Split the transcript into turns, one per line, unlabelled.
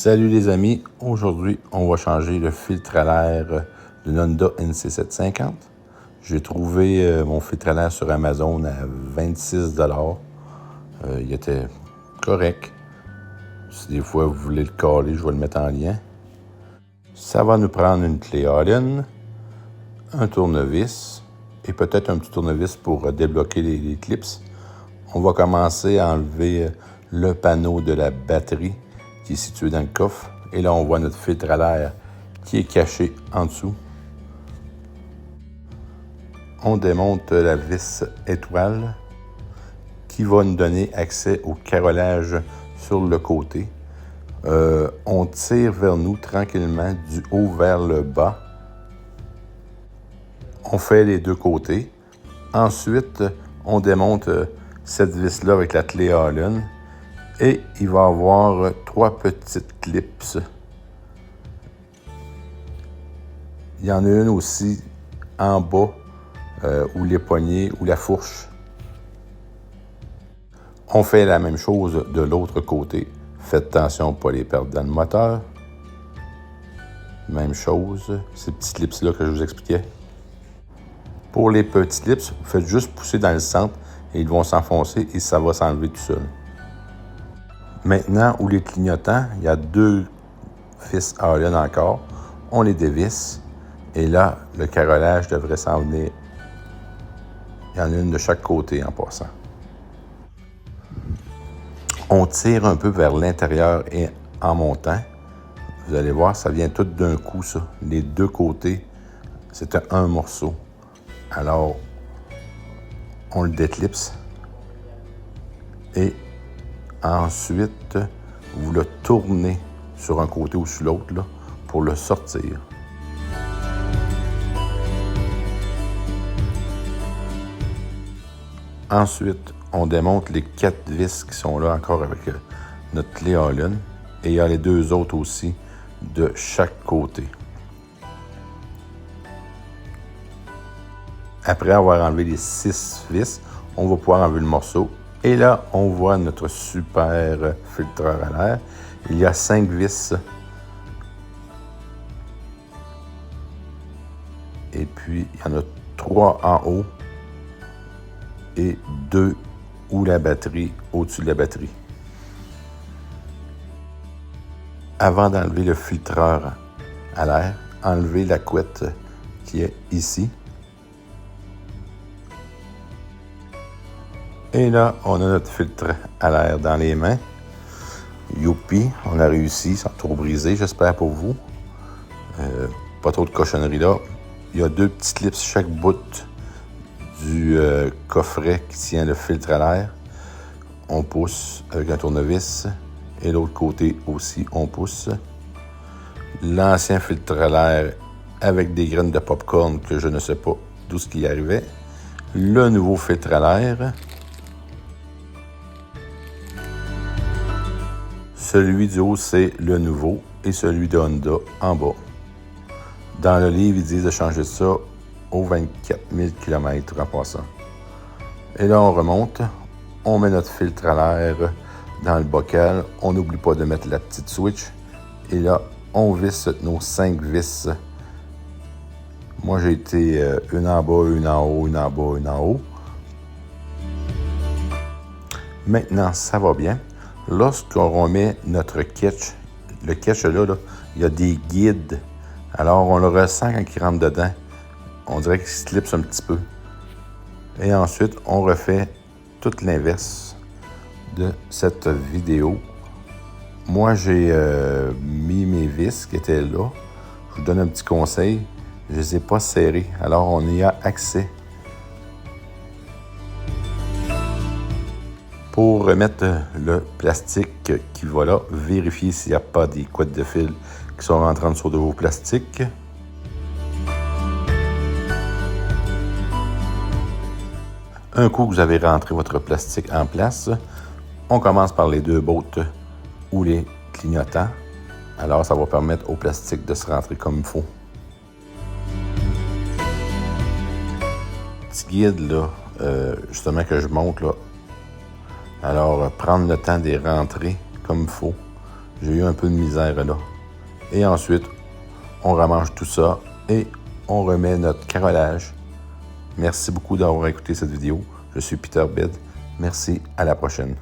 Salut les amis, aujourd'hui on va changer le filtre à l'air d'une Honda NC750. J'ai trouvé mon filtre à l'air sur Amazon à 26 $. Il était correct. Si des fois vous voulez le caler, je vais le mettre en lien. Ça va nous prendre une clé Allen, un tournevis et peut-être un petit tournevis pour débloquer les clips. On va commencer à enlever le panneau de la batterie qui est situé dans le coffre. Et là, on voit notre filtre à l'air qui est caché en dessous. On démonte la vis étoile qui va nous donner accès au carrelage sur le côté. On tire vers nous tranquillement du haut vers le bas. On fait les deux côtés. Ensuite, on démonte cette vis-là avec la clé Allen. Et il va y avoir 3 petites clips. Il y en a une aussi en bas, où les poignées, ou la fourche. On fait la même chose de l'autre côté. Faites attention pour pas les perdre dans le moteur. Même chose, ces petits clips-là que je vous expliquais. Pour les petits clips, vous faites juste pousser dans le centre et ils vont s'enfoncer et ça va s'enlever tout seul. Maintenant, où les clignotants, il y a 2 vis Allen encore. On les dévisse. Et là, le carrelage devrait s'en venir. Il y en a une de chaque côté en passant. On tire un peu vers l'intérieur et en montant. Vous allez voir, ça vient tout d'un coup, ça. Les deux côtés, c'est un morceau. Alors, on le déclipse. Et ensuite, vous le tournez sur un côté ou sur l'autre là, pour le sortir. Ensuite, on démonte les 4 vis qui sont là encore avec notre clé Allen. Et il y a les 2 autres aussi de chaque côté. Après avoir enlevé les 6 vis, on va pouvoir enlever le morceau. Et là, on voit notre super filtreur à l'air. Il y a 5 vis. Et puis, il y en a 3 en haut. Et 2 où la batterie, au-dessus de la batterie. Avant d'enlever le filtreur à l'air, enlevez la couette qui est ici. Et là, on a notre filtre à l'air dans les mains. Youpi, on a réussi sans trop briser, j'espère pour vous. Pas trop de cochonneries là. Il y a 2 petits clips chaque bout du coffret qui tient le filtre à l'air. On pousse avec un tournevis. Et l'autre côté aussi, on pousse. L'ancien filtre à l'air avec des graines de popcorn que je ne sais pas d'où ce qui y arrivait. Le nouveau filtre à l'air. Celui du haut, c'est le nouveau et celui de Honda en bas. Dans le livre, ils disent de changer ça aux 24 000 km en passant. Et là, on remonte. On met notre filtre à l'air dans le bocal. On n'oublie pas de mettre la petite switch. Et là, on visse nos 5 vis. Moi, j'ai été une en bas, une en haut, une en bas, une en haut. Maintenant, ça va bien. Lorsqu'on remet notre catch, le catch là, il y a des guides. Alors, on le ressent quand il rentre dedans. On dirait qu'il se clipse un petit peu. Et ensuite, on refait tout l'inverse de cette vidéo. Moi, j'ai mis mes vis qui étaient là. Je vous donne un petit conseil. Je ne les ai pas serrés. Alors, on y a accès. Pour remettre le plastique qui va là, vérifiez s'il n'y a pas des couettes de fil qui sont rentrées en dessous de vos plastiques. Un coup que vous avez rentré votre plastique en place, on commence par les 2 bottes ou les clignotants. Alors, ça va permettre au plastique de se rentrer comme il faut. Petit guide, là, justement, que je montre, là. Alors, prendre le temps de les rentrer comme il faut. J'ai eu un peu de misère là. Et ensuite, on remange tout ça et on remet notre carrelage. Merci beaucoup d'avoir écouté cette vidéo. Je suis Peter Bed. Merci, à la prochaine.